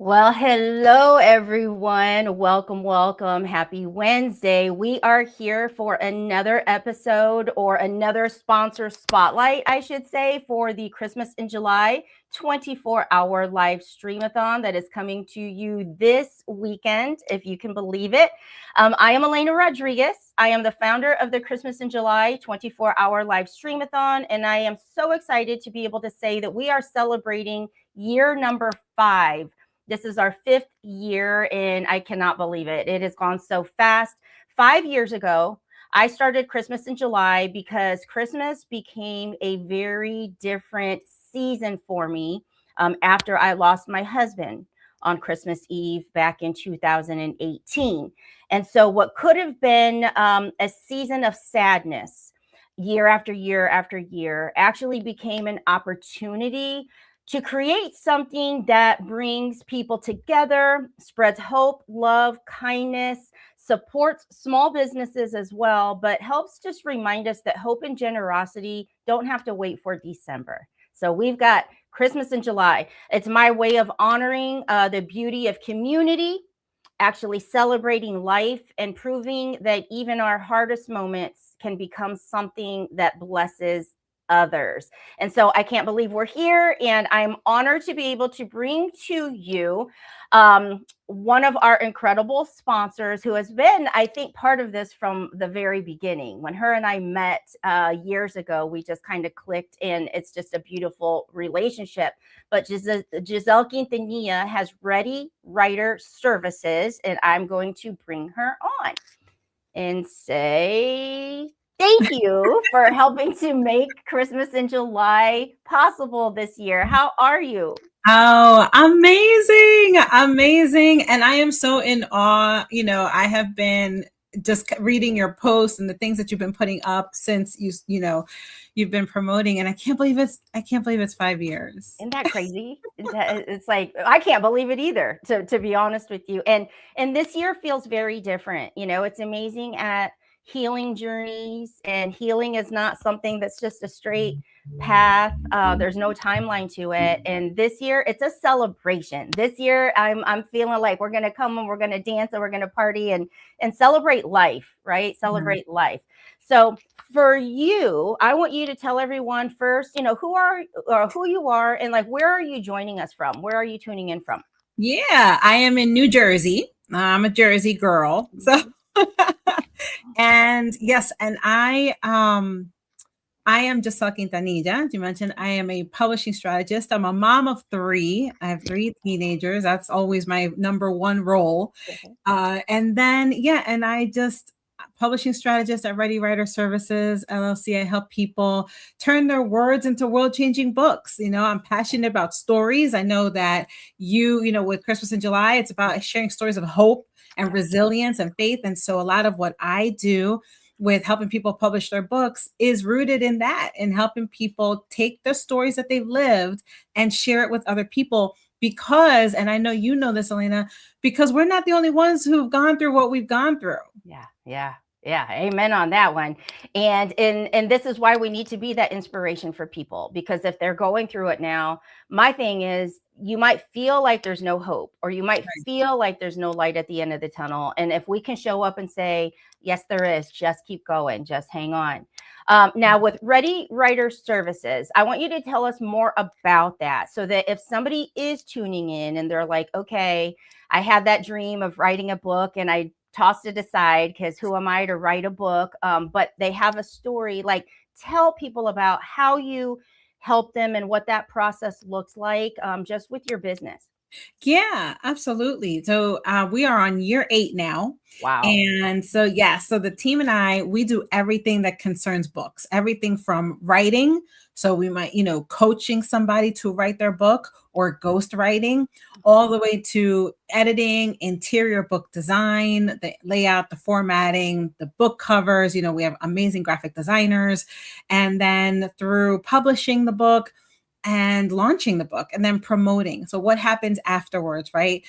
Well, hello everyone. Welcome, welcome. Happy Wednesday. We are here for another episode or another sponsor spotlight, I should say, for the Christmas in July 24-hour live stream-a-thon that is coming to you this weekend, if you can believe it. I am Elena Rodriguez. I am the founder of the Christmas in July 24-hour live stream-a-thon, and I am so excited to be able to say that we are celebrating year number 5. This is our 5th year, and I cannot believe it. It has gone so fast. 5 years ago, I started Christmas in July because Christmas became a very different season for me after I lost my husband on Christmas Eve back in 2018. And so what could have been a season of sadness year after year after year actually became an opportunity to create something that brings people together, spreads hope, love, kindness, supports small businesses as well, but helps just remind us that hope and generosity don't have to wait for December. So we've got Christmas in July. It's my way of honoring the beauty of community, actually celebrating life, and proving that even our hardest moments can become something that blesses others. And so I can't believe we're here, and I'm honored to be able to bring to you one of our incredible sponsors who has been, I think, part of this from the very beginning. When her and I met years ago, we just kind of clicked, and it's just a beautiful relationship. But Giselle Quintanilla has Ready Writer Services, and I'm going to bring her on and say thank you for helping to make Christmas in July possible this year. How are you? Oh, amazing. Amazing. And I am so in awe. I have been just reading your posts and the things that you've been putting up since you've been promoting, and I can't believe it's 5 years. Isn't that crazy? It's like I can't believe it either, to be honest with you. And this year feels very different. It's amazing at healing journeys, and healing is not something that's just a straight path. There's no timeline to it. And this year, it's a celebration. This year, I'm feeling like we're gonna come and we're gonna dance and we're gonna party and celebrate life, right? Celebrate life. So for you, I want you to tell everyone first, who you are, and like where are you joining us from? Where are you tuning in from? Yeah, I am in New Jersey. I'm a Jersey girl. So and yes, and I am Giselle Quintanilla. As you mentioned, I am a publishing strategist. I'm a mom of 3. I have 3 teenagers. That's always my number one role. And then, yeah, and I just publishing strategist at Ready Writer Services LLC. I help people turn their words into world-changing books. I'm passionate about stories. I know that with Christmas in July, it's about sharing stories of hope and resilience and faith. And so a lot of what I do with helping people publish their books is rooted in that, in helping people take the stories that they've lived and share it with other people. Because, and I know you know this, Elena, because we're not the only ones who've gone through what we've gone through. Yeah. Amen on that one. And this is why we need to be that inspiration for people, because if they're going through it now, my thing is you might feel like there's no hope, or you might feel like there's no light at the end of the tunnel. And if we can show up and say, yes, there is, just keep going, just hang on. Now with Ready Writer Services, I want you to tell us more about that, so that if somebody is tuning in and they're like, okay, I had that dream of writing a book and I tossed it aside because who am I to write a book? But they have a story. Like, tell people about how you help them and what that process looks like, just with your business. Yeah, absolutely. So we are on year 8 now. Wow. And so, yeah, so the team and I, we do everything that concerns books, everything from writing. So we might, coaching somebody to write their book, or ghost writing, all the way to editing, interior book design, the layout, the formatting, the book covers. We have amazing graphic designers. And then through publishing the book, and launching the book, and then promoting. So what happens afterwards, right?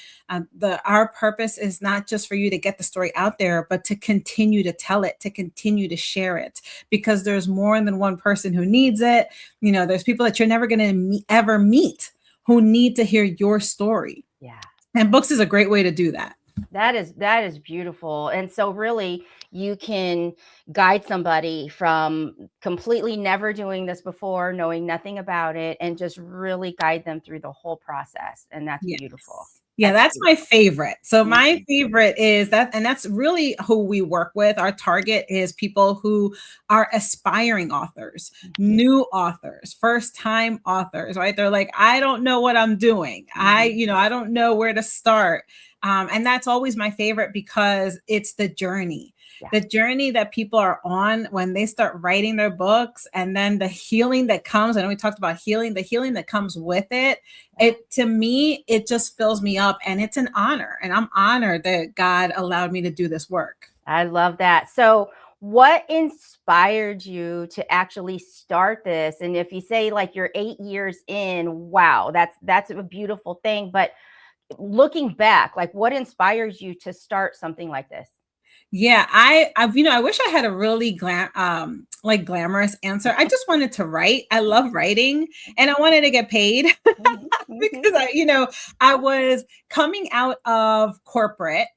Our purpose is not just for you to get the story out there, but to continue to tell it, to continue to share it, because there's more than one person who needs it. There's people that you're never going to ever meet who need to hear your story. Yeah. And books is a great way to do that. That is beautiful. And so really you can guide somebody from completely never doing this before, knowing nothing about it, and just really guide them through the whole process. And that's Yes. beautiful. Yeah, that's my favorite. So my Mhm. favorite is that, and that's really who we work with. Our target is people who are aspiring authors, new authors, first time authors, right? They're like, I don't know what I'm doing. I don't know where to start. And that's always my favorite because it's the journey. Yeah. The journey that people are on when they start writing their books, and then the healing that comes. I know we talked about healing, the healing that comes with it. It, to me, it just fills me up, and it's an honor. And I'm honored that God allowed me to do this work. I love that. So what inspired you to actually start this? And if you say like you're 8 years in, wow, that's a beautiful thing. But looking back, like what inspires you to start something like this? Yeah, I wish I had a really glamorous answer. I just wanted to write. I love writing, and I wanted to get paid because I was coming out of corporate.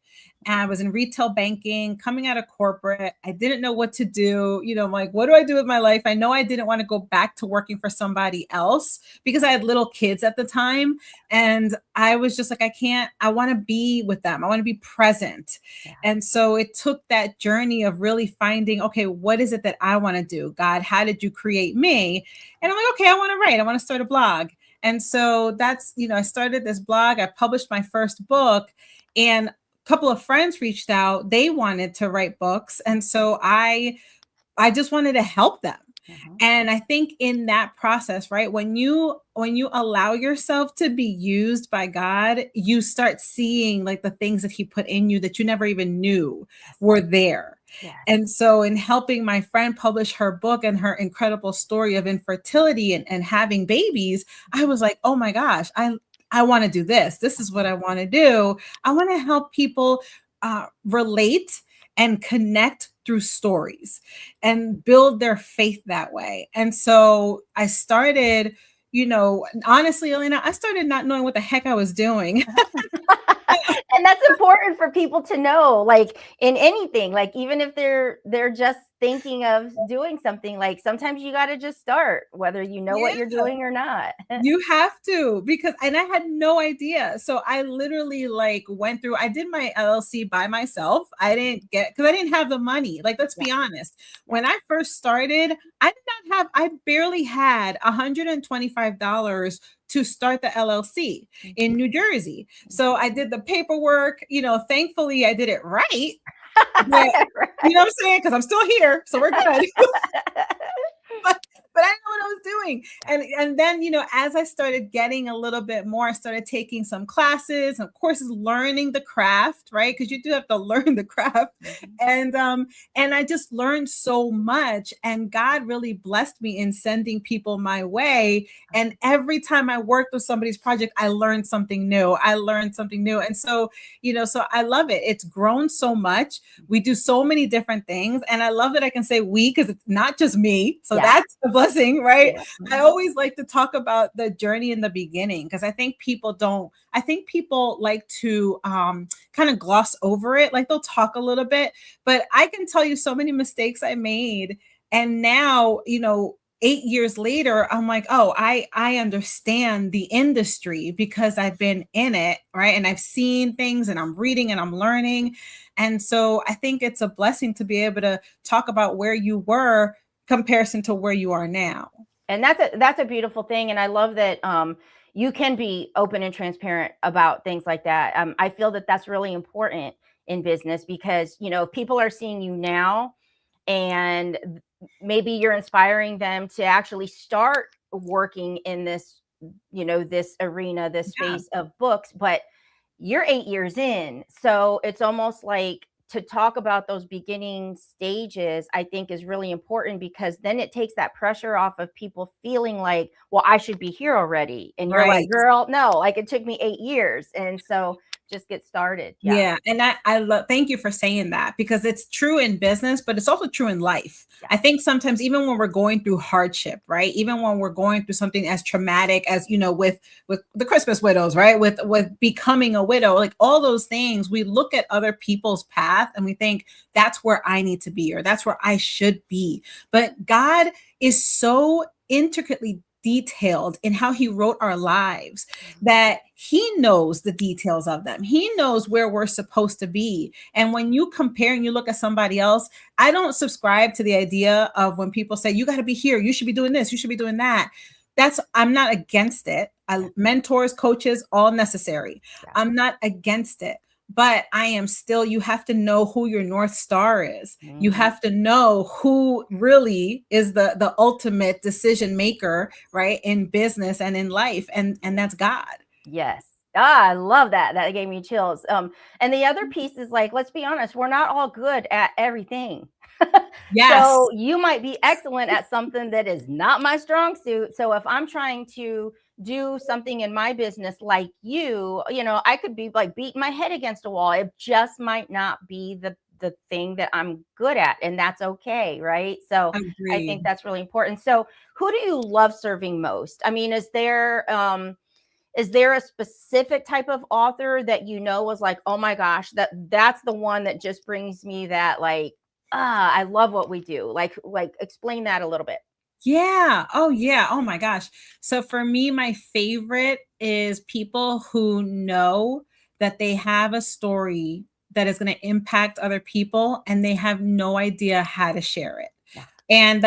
I was in retail banking, coming out of corporate. I didn't know what to do. I'm like, what do I do with my life? I know I didn't want to go back to working for somebody else because I had little kids at the time. And I was just like, I want to be with them. I want to be present. Yeah. And so it took that journey of really finding, okay, what is it that I want to do? God, how did you create me? And I'm like, okay, I want to write. I want to start a blog. And so that's, I started this blog. I published my first book, and couple of friends reached out. They wanted to write books. And so I just wanted to help them. And I think in that process, right, when you allow yourself to be used by God, you start seeing like the things that he put in you that you never even knew were there. Yes. And so in helping my friend publish her book and her incredible story of infertility and having babies, I was like, oh my gosh, I want to do this. This is what I want to do. I want to help people relate and connect through stories and build their faith that way. And so I started, honestly, Elena, I started not knowing what the heck I was doing. And that's important for people to know, like in anything, like even if they're just thinking of doing something, like sometimes you got to just start, whether you know what you're doing or not. You have to, and I had no idea. So I literally went through, I did my LLC by myself. Because I didn't have the money. Like, let's be honest. When I first started, I barely had $125 to start the LLC in New Jersey. So I did the paperwork, thankfully I did it right. But, you know what I'm saying? Because I'm still here. So we're good. But I didn't know what I was doing. And then, as I started getting a little bit more, I started taking some classes and courses, learning the craft, right? Because you do have to learn the craft. And I just learned so much. And God really blessed me in sending people my way. And every time I worked with somebody's project, I learned something new. And so, so I love it. It's grown so much. We do so many different things. And I love that I can say we, because it's not just me. So that's the blessing, right? I always like to talk about the journey in the beginning, because I think people like to kind of gloss over it. Like they'll talk a little bit, but I can tell you so many mistakes I made. And now, 8 years later, I'm like, oh, I understand the industry because I've been in it, right? And I've seen things, and I'm reading and I'm learning. And so I think it's a blessing to be able to talk about where you were comparison to where you are now. And that's a beautiful thing. And I love that you can be open and transparent about things like that. I feel that that's really important in business because, people are seeing you now, and maybe you're inspiring them to actually start working in this, this arena, this space of books, but you're 8 years in. So it's almost like to talk about those beginning stages, I think is really important, because then it takes that pressure off of people feeling like, well, I should be here already. And you're like, girl, no, like it took me 8 years. And so get started. Yeah. And I love, thank you for saying that, because it's true in business, but it's also true in life. Yeah. I think sometimes even when we're going through hardship, right? Even when we're going through something as traumatic as, with the Christmas widows, right? With becoming a widow, like all those things, we look at other people's path and we think that's where I need to be, or that's where I should be. But God is so intricately detailed in how he wrote our lives that he knows the details of them. He knows where we're supposed to be. And when you compare and you look at somebody else, I don't subscribe to the idea of when people say, you got to be here, you should be doing this, you should be doing that. I'm not against it. Mentors, coaches, all necessary. Yeah. I'm not against it. But I am still, you have to know who your North Star is. You have to know who really is the ultimate decision maker, right? In business and in life. And that's God. Yes. I love that. That gave me chills. And the other piece is like, let's be honest, we're not all good at everything. Yes. So you might be excellent at something that is not my strong suit. So if I'm trying to do something in my business like I could be like beating my head against a wall. It just might not be the thing that I'm good at, and that's okay, right? So I think that's really important. So who do you love serving most? I mean, is there a specific type of author that was like, oh my gosh, that's the one that just brings me that I love what we do. Like explain that a little bit. Yeah. Oh, yeah. Oh, my gosh. So for me, my favorite is people who know that they have a story that is going to impact other people and they have no idea how to share it. Yeah. And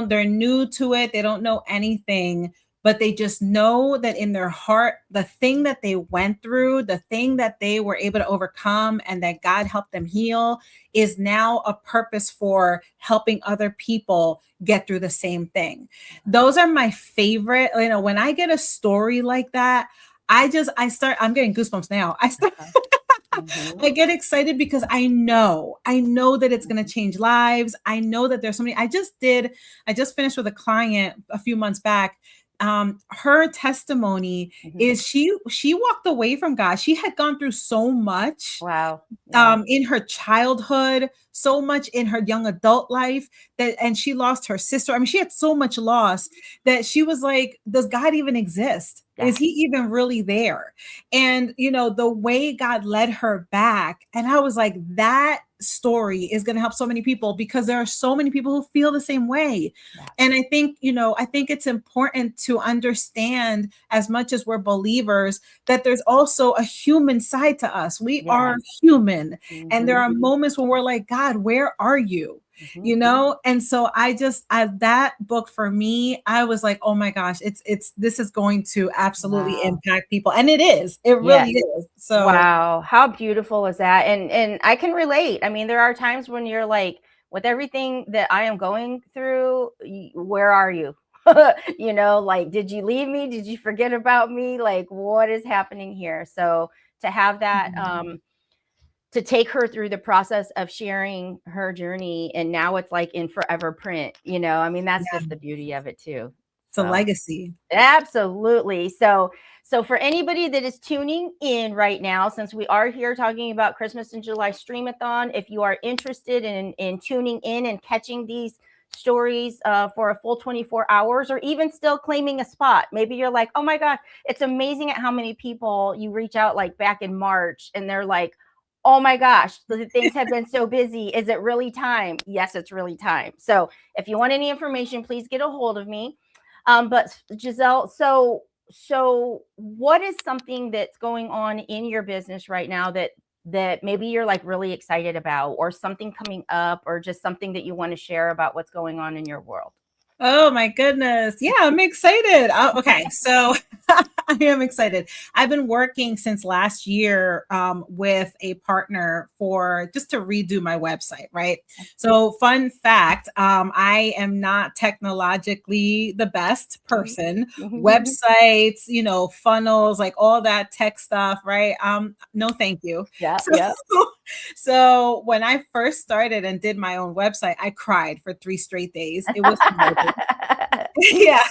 they're new to it. They don't know anything, but they just know that in their heart, the thing that they went through, the thing that they were able to overcome and that God helped them heal is now a purpose for helping other people get through the same thing. Those are my favorite. When I get a story like that, I'm getting goosebumps now. I get excited because I know that it's going to change lives. I know that there's somebody. I just finished with a client a few months back. Her testimony is she walked away from God. She had gone through so much. Wow. Yeah. In her childhood, so much in her young adult life and she lost her sister. I mean, she had so much loss that she was like, does God even exist? Yeah. Is he even really there? And, the way God led her back. And I was like, that story is going to help so many people because there are so many people who feel the same way. Yeah. And I think it's important to understand, as much as we're believers, that there's also a human side to us. We are human. And there are moments when we're like, God, where are you? And so that book for me, I was like, oh my gosh, this is going to absolutely impact people. And it really is. So wow, how beautiful is that? And I can relate. I mean, there are times when you're like, with everything that I am going through, where are you? Like, did you leave me? Did you forget about me? Like, what is happening here? So to have that, to take her through the process of sharing her journey, and now it's like in forever print, I mean, that's just the beauty of it too. It's a legacy. Absolutely. So for anybody that is tuning in right now, since we are here talking about Christmas in July Stream-a-thon, if you are interested in tuning in and catching these stories for a full 24 hours, or even still claiming a spot, maybe you're like, oh my God, it's amazing at how many people you reach out like back in March and they're like, oh my gosh, the things have been so busy. Is it really time? Yes, it's really time. So if you want any information, please get a hold of me. But Giselle, so what is something that's going on in your business right now that maybe you're like really excited about, or something coming up, or just something that you want to share about what's going on in your world? Oh my goodness. Yeah, I'm excited. Okay. So I am excited. I've been working since last year with a partner just to redo my website, right? So fun fact, I am not technologically the best person. Websites, funnels, like all that tech stuff, right? No, thank you. Yeah. So when I first started and did my own website, I cried for 3 straight days. It was horrible. Yeah.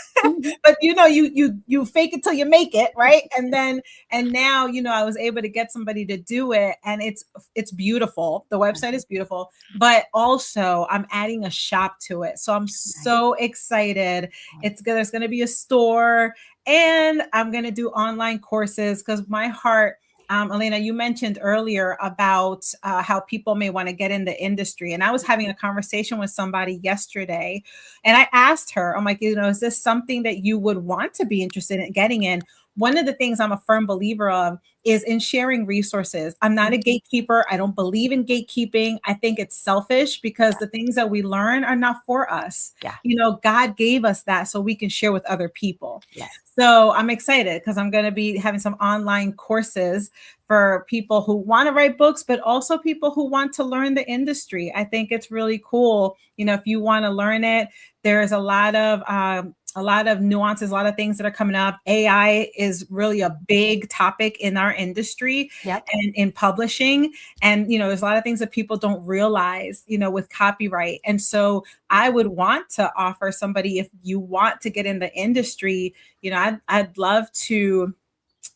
But you fake it till you make it, right? And now, I was able to get somebody to do it, and it's beautiful. The website is beautiful, but also I'm adding a shop to it. So I'm so excited. There's going to be a store, and I'm going to do online courses, because my heart, Elena, you mentioned earlier about how people may want to get in the industry. And I was having a conversation with somebody yesterday, and I asked her, I'm like, is this something that you would want to be interested in getting in? One of the things I'm a firm believer of is in sharing resources. I'm not a gatekeeper. I don't believe in gatekeeping. I think it's selfish, because the things that we learn are not for us. Yeah. God gave us that so we can share with other people. Yes. So I'm excited, because I'm going to be having some online courses for people who want to write books, but also people who want to learn the industry. I think it's really cool. If you want to learn it, there's a lot of nuances, a lot of things that are coming up. AI is really a big topic in our industry and in publishing. And, there's a lot of things that people don't realize, with copyright. And so I would want to offer somebody, if you want to get in the industry, I'd love to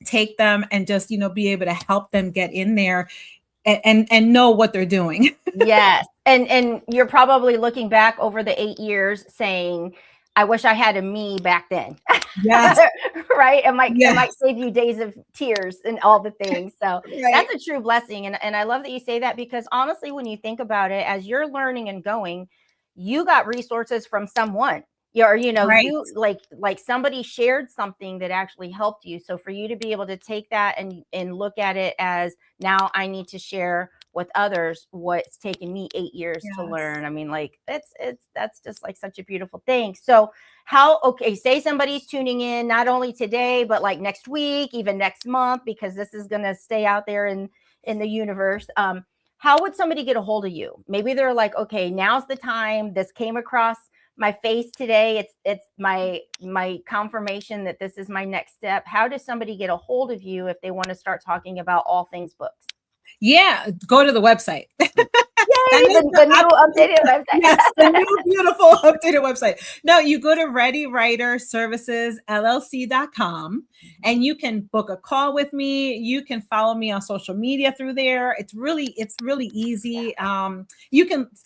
take them and just, be able to help them get in there and know what they're doing. Yes. And you're probably looking back over the 8 years saying, I wish I had a me back then. Yes. Right. It might save you days of tears and all the things. So that's a true blessing. And I love that you say that, because honestly, when you think about it, as you're learning and going, you got resources from someone. You like somebody shared something that actually helped you. So for you to be able to take that and look at it as, now I need to share with others what's taken me 8 years to learn. I mean, like, that's just like such a beautiful thing. So say somebody's tuning in, not only today, but like next week, even next month, because this is going to stay out there in the universe. How would somebody get a hold of you? Maybe they're like, okay, now's the time. This came across my face today. It's my confirmation that this is my next step. How does somebody get a hold of you if they want to start talking about all things books? Yeah, go to the website. Yay, the new updated website. Yes, the new beautiful updated website. No, you go to Ready Writer Services LLC.com, and you can book a call with me. You can follow me on social media through there. It's really easy.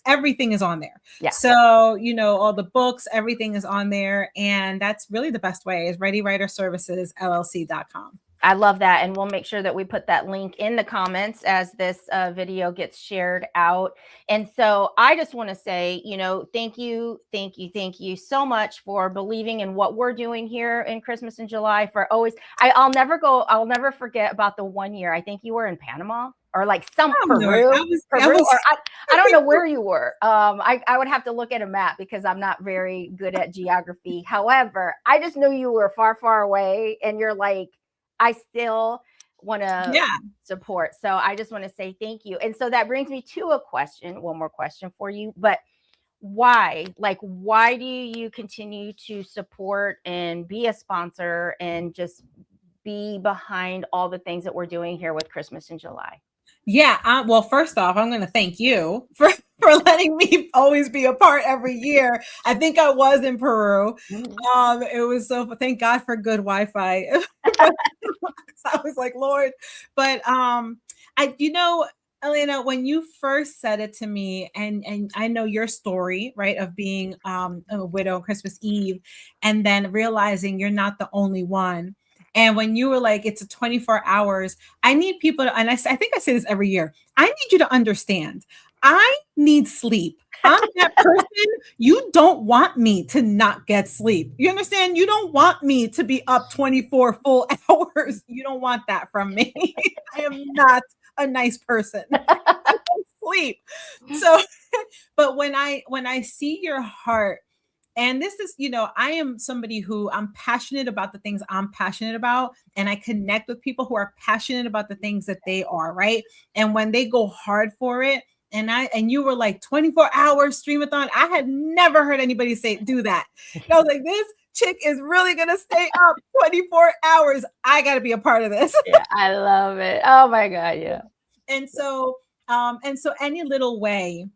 Everything is on there. Yeah. So, all the books, everything is on there. And that's really the best way, is Ready Writer Services LLC.com. I love that. And we'll make sure that we put that link in the comments as this video gets shared out. And so I just want to say, thank you so much for believing in what we're doing here in Christmas in July. I'll never forget about the one year. I think you were in Panama, or like Peru. I don't know where you were. I would have to look at a map, because I'm not very good at geography. However, I just know you were far, far away, and you're like, I still want to support. So I just want to say thank you. And so that brings me to one more question for you. But why? Like, why do you continue to support and be a sponsor and just be behind all the things that we're doing here with Christmas in July? Yeah. Well, first off, I'm going to thank you for letting me always be a part every year. I think I was in Peru. It was thank God for good Wi-Fi. I was like, Lord, but Elena, when you first said it to me, and I know your story, right, of being a widow on Christmas Eve, and then realizing you're not the only one. And when you were like, it's a 24 hours, I need people to, and I think I say this every year, I need you to understand, I need sleep. I'm that person. You don't want me to not get sleep. You understand? You don't want me to be up 24 full hours. You don't want that from me. I am not a nice person. I don't sleep. So, but when I see your heart, and this is, I am somebody who I'm passionate about the things I'm passionate about. And I connect with people who are passionate about the things that they are, right? And when they go hard for it, and you were like 24 hours Stream-a-thon, I had never heard anybody do that. And I was like, this chick is really going to stay up 24 hours. I got to be a part of this. Yeah, I love it. Oh my God. Yeah. And so any little way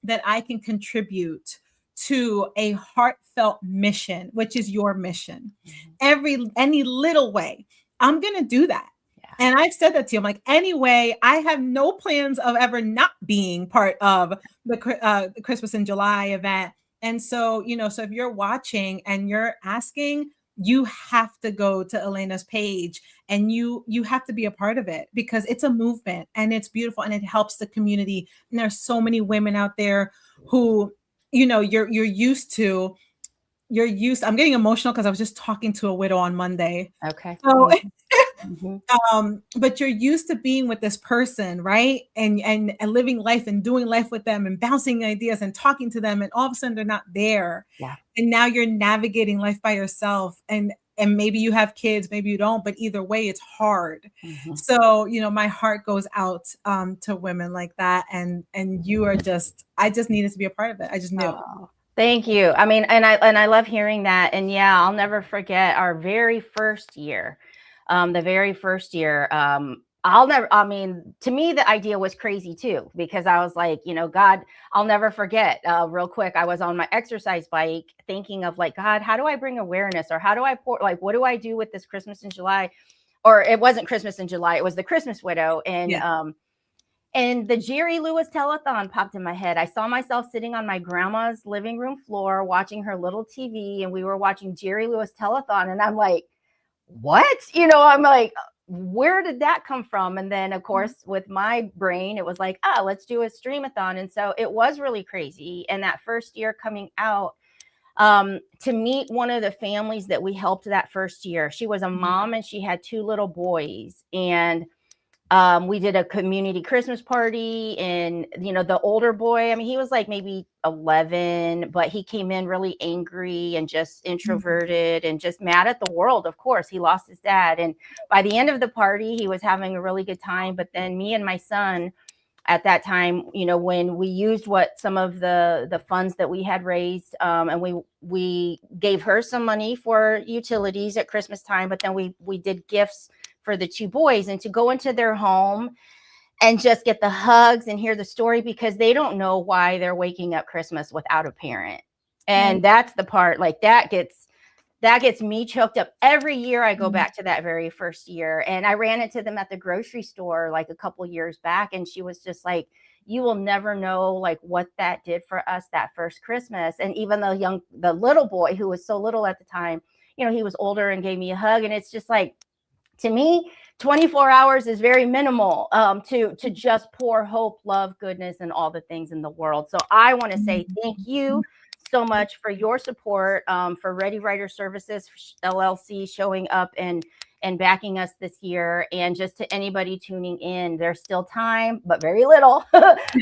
that I can contribute to a heartfelt mission, which is your mission. Mhm. Any little way, I'm going to do that. Yeah. And I've said that to you. I'm like, anyway, I have no plans of ever not being part of the Christmas in July event. And so, so if you're watching and you're asking, you have to go to Elena's page and you have to be a part of it, because it's a movement and it's beautiful and it helps the community. And there's so many women out there who, you're used to. I'm getting emotional because I was just talking to a widow on Monday. Okay. So, Mm-hmm. but you're used to being with this person, right? And living life and doing life with them and bouncing ideas and talking to them, and all of a sudden they're not there. Yeah. And now you're navigating life by yourself. And maybe you have kids, maybe you don't, but either way, it's hard. Mm-hmm. So, my heart goes out to women like that. And you are I just needed to be a part of it. I just knew. Oh, thank you. I mean, and I love hearing that. And yeah, I'll never forget our very first year. The very first year, to me, the idea was crazy too, because I was like, God, I'll never forget, real quick. I was on my exercise bike thinking of like, God, how do I bring awareness, or how do I what do I do with this Christmas in July? Or it wasn't Christmas in July. It was the Christmas Widow. And, and the Jerry Lewis telethon popped in my head. I saw myself sitting on my grandma's living room floor, watching her little TV, and we were watching Jerry Lewis telethon. And I'm like, what? I'm like, where did that come from? And then of course, with my brain, it was like, let's do a Stream-a-thon. And so it was really crazy. And that first year coming out, to meet one of the families that we helped that first year, she was a mom and she had 2 little boys. And we did a community Christmas party, and the older boy, I mean, he was like maybe 11, but he came in really angry and just introverted and just mad at the world. Of course, he lost his dad. And by the end of the party, he was having a really good time. But then me and my son at that time, when we used some of the funds that we had raised, and we gave her some money for utilities at Christmas time, but then we did gifts for the 2 boys, and to go into their home and just get the hugs and hear the story, because they don't know why they're waking up Christmas without a parent. And that's the part, like, that gets me choked up. Every year I go back to that very first year, and I ran into them at the grocery store like a couple years back, and she was just like, you will never know like what that did for us that first Christmas. And even the little boy, who was so little at the time, he was older and gave me a hug. And it's just like, to me, 24 hours is very minimal to just pour hope, love, goodness, and all the things in the world. So I want to say thank you so much for your support, for Ready Writer Services LLC showing up and backing us this year. And just to anybody tuning in, there's still time, but very little.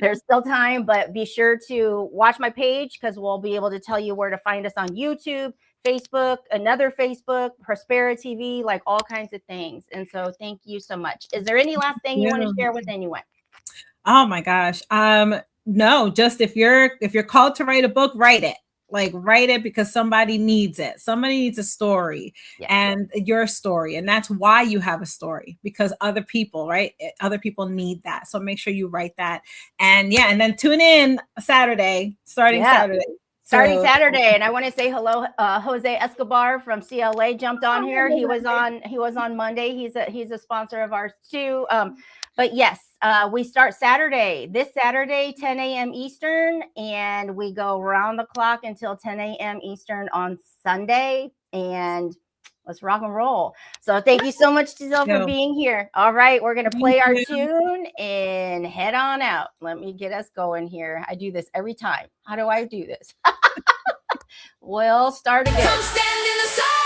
There's still time, but be sure to watch my page, because we'll be able to tell you where to find us on YouTube, Facebook, another Facebook, Prospera TV, like all kinds of things. And so thank you so much. Is there any last thing you want to share with anyone? Oh my gosh. No, just if you're called to write a book, write it. Like, write it, because somebody needs it. Somebody needs a story, and your story. And that's why you have a story, because other people, right? Other people need that. So make sure you write that. And and then tune in Saturday, starting Saturday. And I want to say hello, Jose Escobar from CLA jumped on here. He was on Monday. He's a sponsor of ours too. But yes, we start this Saturday, 10 a.m. Eastern, and we go round the clock until 10 a.m. Eastern on Sunday. And let's rock and roll. So thank you so much, Giselle, for being here. All right, we're going to play our tune and head on out. Let me get us going here. I do this every time. How do I do this? We'll start again. Come stand in the sun.